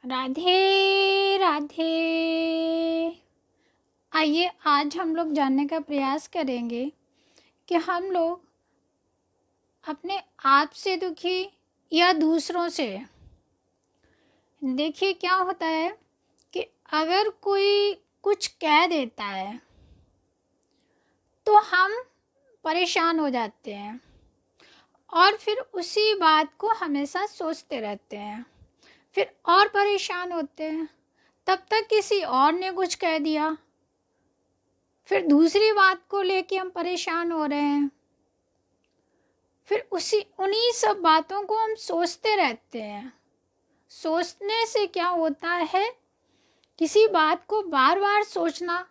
राधे राधे। आइए आज हम लोग जानने का प्रयास करेंगे कि हम लोग अपने आप से दुखी या दूसरों से। देखिए क्या होता है कि अगर कोई कुछ कह देता है तो हम परेशान हो जाते हैं और फिर उसी बात को हमेशा सोचते रहते हैं, फिर और परेशान होते हैं। तब तक किसी और ने कुछ कह दिया, फिर दूसरी बात को लेके हम परेशान हो रहे हैं, फिर उन्हीं सब बातों को हम सोचते रहते हैं। सोचने से क्या होता है, किसी बात को बार बार सोचना,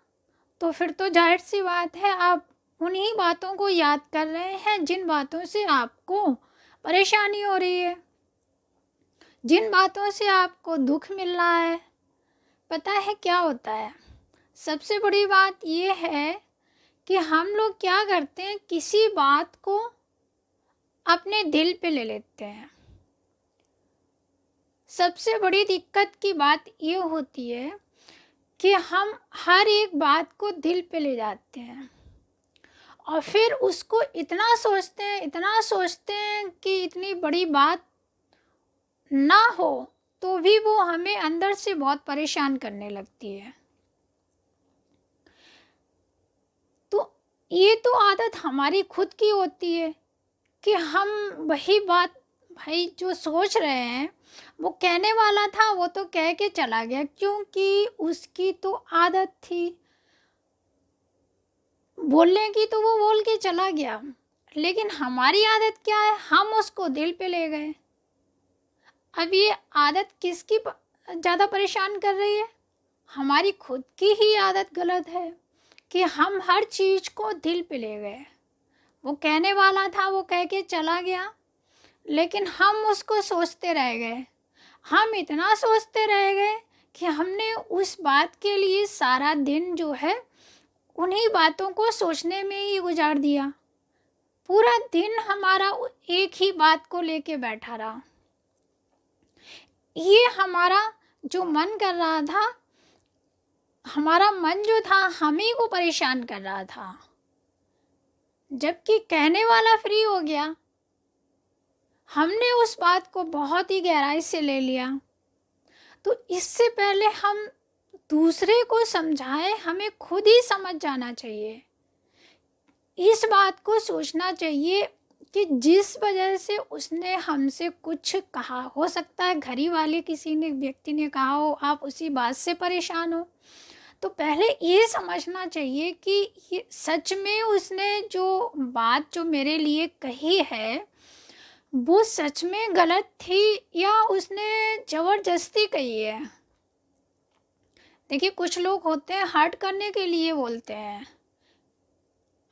तो फिर तो जाहिर सी बात है आप उन्हीं बातों को याद कर रहे हैं जिन बातों से आपको परेशानी हो रही है, जिन बातों से आपको दुख मिल रहा है। पता है क्या होता है, सबसे बड़ी बात ये है कि हम लोग क्या करते हैं, किसी बात को अपने दिल पे ले लेते हैं। सबसे बड़ी दिक्कत की बात ये होती है कि हम हर एक बात को दिल पे ले जाते हैं और फिर उसको इतना सोचते हैं कि इतनी बड़ी बात ना हो तो भी वो हमें अंदर से बहुत परेशान करने लगती है। तो ये तो आदत हमारी खुद की होती है कि हम वही बात, भाई जो सोच रहे हैं वो कहने वाला था वो तो कह के चला गया, क्योंकि उसकी तो आदत थी बोलने की, तो वो बोल के चला गया। लेकिन हमारी आदत क्या है, हम उसको दिल पे ले गए। अब ये आदत किसकी ज़्यादा परेशान कर रही है, हमारी खुद की ही आदत गलत है कि हम हर चीज़ को दिल पे ले गए। वो कहने वाला था वो कह के चला गया, लेकिन हम उसको सोचते रह गए। हम इतना सोचते रह गए कि हमने उस बात के लिए सारा दिन जो है उन्हीं बातों को सोचने में ही गुजार दिया। पूरा दिन हमारा एक ही बात को लेके बैठा रहा। ये हमारा जो मन कर रहा था, हमारा मन जो था हम ही को परेशान कर रहा था, जबकि कहने वाला फ्री हो गया। हमने उस बात को बहुत ही गहराई से ले लिया। तो इससे पहले हम दूसरे को समझाएं, हमें खुद ही समझ जाना चाहिए। इस बात को सोचना चाहिए कि जिस वजह से उसने हमसे कुछ कहा, हो सकता है घर ही वाले किसी ने व्यक्ति ने कहा हो, आप उसी बात से परेशान हो, तो पहले ये समझना चाहिए कि ये सच में उसने जो बात जो मेरे लिए कही है वो सच में गलत थी या उसने ज़बरदस्ती कही है। देखिए कुछ लोग होते हैं हर्ट करने के लिए बोलते हैं।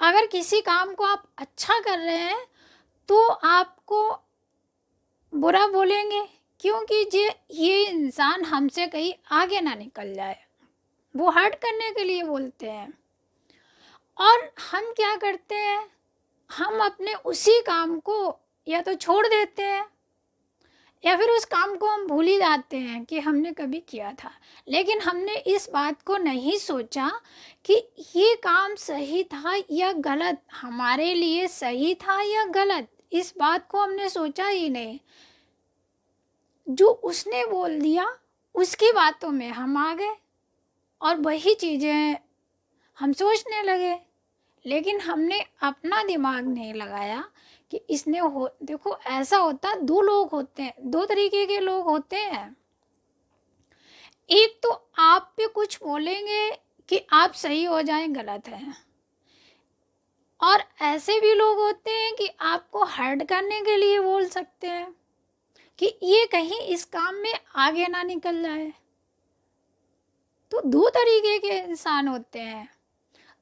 अगर किसी काम को आप अच्छा कर रहे हैं तो आपको बुरा बोलेंगे, क्योंकि ये इंसान हमसे कहीं आगे ना निकल जाए, वो हर्ट करने के लिए बोलते हैं। और हम क्या करते हैं, हम अपने उसी काम को या तो छोड़ देते हैं या फिर उस काम को हम भूल ही जाते हैं कि हमने कभी किया था। लेकिन हमने इस बात को नहीं सोचा कि ये काम सही था या गलत, हमारे लिए सही था या गलत, इस बात को हमने सोचा ही नहीं। जो उसने बोल दिया उसकी बातों में हम आ गए और वही चीज़ें हम सोचने लगे, लेकिन हमने अपना दिमाग नहीं लगाया कि इसने हो। देखो ऐसा होता, दो लोग होते हैं, दो तरीके के लोग होते हैं। एक तो आप पे कुछ बोलेंगे कि आप सही हो जाएं, गलत है। और ऐसे भी लोग होते हैं कि आपको हर्ट करने के लिए बोल सकते हैं कि ये कहीं इस काम में आगे ना निकल जाए। तो दो तरीके के इंसान होते हैं,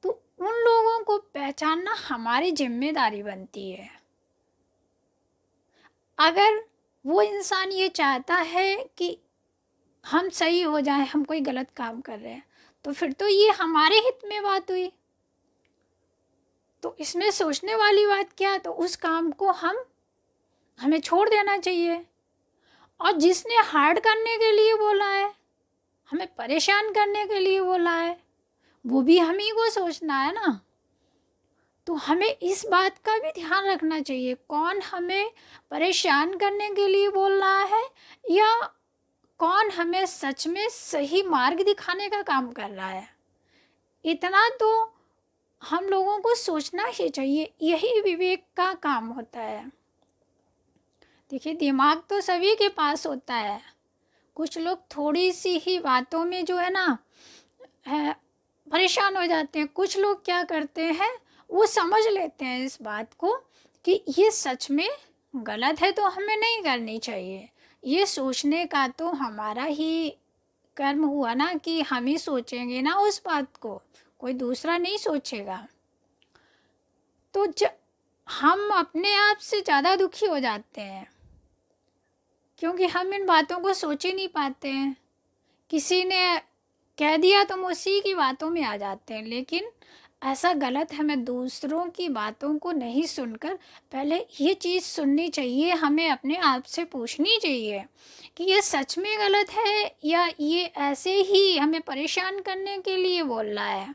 तो उन लोगों को पहचानना हमारी जिम्मेदारी बनती है। अगर वो इंसान ये चाहता है कि हम सही हो जाएं, हम कोई गलत काम कर रहे हैं, तो फिर तो ये हमारे हित में बात हुई। तो इसमें सोचने वाली बात क्या, तो उस काम को हमें छोड़ देना चाहिए और जिसने हार्ड करने के लिए बोला है, हमें परेशान करने के लिए बोला है, वो भी हम ही को सोचना है ना। तो हमें इस बात का भी ध्यान रखना चाहिए, कौन हमें परेशान करने के लिए बोल रहा है या कौन हमें सच में सही मार्ग दिखाने का काम कर रहा है। इतना तो हम लोगों को सोचना ही चाहिए, यही विवेक का काम होता है। देखिए, दिमाग तो सभी के पास होता है, कुछ लोग थोड़ी सी ही बातों में जो है ना परेशान हो जाते हैं। कुछ लोग क्या करते हैं, वो समझ लेते हैं इस बात को कि ये सच में गलत है तो हमें नहीं करनी चाहिए। ये सोचने का तो हमारा ही कर्म हुआ ना कि हम ही सोचेंगे ना उस बात को, कोई दूसरा नहीं सोचेगा। तो हम अपने आप से ज़्यादा दुखी हो जाते हैं क्योंकि हम इन बातों को सोच ही नहीं पाते हैं। किसी ने कह दिया तो हम उसी की बातों में आ जाते हैं, लेकिन ऐसा गलत है। हमें दूसरों की बातों को नहीं सुनकर पहले ये चीज़ सुननी चाहिए, हमें अपने आप से पूछनी चाहिए कि ये सच में गलत है या ये ऐसे ही हमें परेशान करने के लिए बोल रहा है।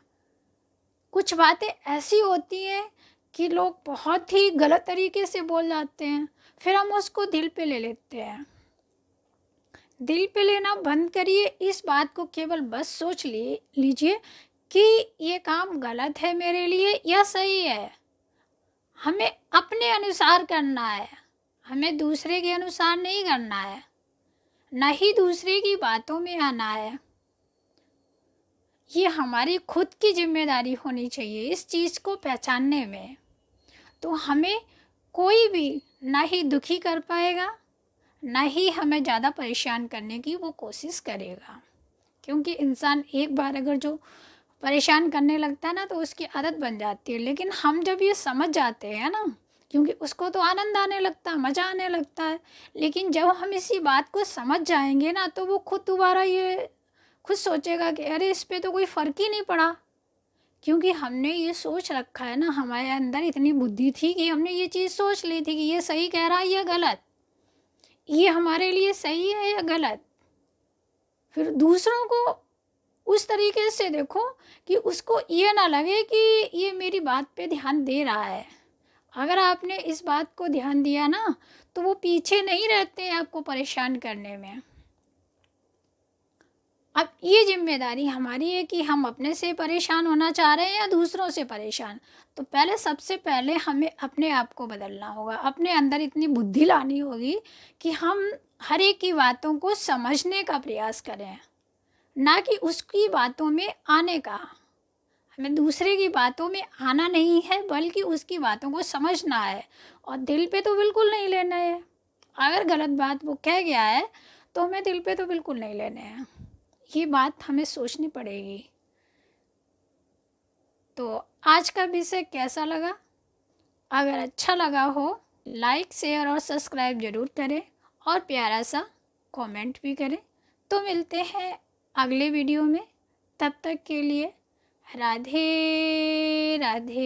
कुछ बातें ऐसी होती हैं कि लोग बहुत ही गलत तरीके से बोल जाते हैं, फिर हम उसको दिल पे ले लेते हैं। दिल पे लेना बंद करिए, इस बात को केवल बस सोच लीजिए कि ये काम गलत है मेरे लिए या सही है। हमें अपने अनुसार करना है, हमें दूसरे के अनुसार नहीं करना है, न ही दूसरे की बातों में आना है। ये हमारी खुद की जिम्मेदारी होनी चाहिए इस चीज़ को पहचानने में। तो हमें कोई भी ना ही दुखी कर पाएगा, ना ही हमें ज़्यादा परेशान करने की वो कोशिश करेगा। क्योंकि इंसान एक बार अगर जो परेशान करने लगता है ना तो उसकी आदत बन जाती है। लेकिन हम जब ये समझ जाते हैं ना, क्योंकि उसको तो आनंद आने लगता है, मज़ा आने लगता है। लेकिन जब हम इसी बात को समझ जाएंगे ना तो वो खुद दोबारा ये खुद सोचेगा कि अरे इस पे तो कोई फ़र्क ही नहीं पड़ा। क्योंकि हमने ये सोच रखा है ना, हमारे अंदर इतनी बुद्धि थी कि हमने ये चीज़ सोच ली थी कि ये सही कह रहा है या गलत, ये हमारे लिए सही है या गलत। फिर दूसरों को उस तरीके से देखो कि उसको ये ना लगे कि ये मेरी बात पे ध्यान दे रहा है। अगर आपने इस बात को ध्यान दिया ना तो वो पीछे नहीं रहते हैं आपको परेशान करने में। अब ये जिम्मेदारी हमारी है कि हम अपने से परेशान होना चाह रहे हैं या दूसरों से परेशान। तो पहले सबसे पहले हमें अपने आप को बदलना होगा, अपने अंदर इतनी बुद्धि लानी होगी कि हम हर एक की बातों को समझने का प्रयास करें, ना कि उसकी बातों में आने का। हमें दूसरे की बातों में आना नहीं है बल्कि उसकी बातों को समझना है, और दिल पे तो बिल्कुल नहीं लेना है। अगर गलत बात वो कह गया है तो हमें दिल पे तो बिल्कुल नहीं लेने हैं। ये बात हमें सोचनी पड़ेगी। तो आज का विषय कैसा लगा? अगर अच्छा लगा हो लाइक शेयर और सब्सक्राइब ज़रूर करें और प्यारा सा कमेंट भी करें। तो मिलते हैं अगले वीडियो में, तब तक के लिए राधे राधे।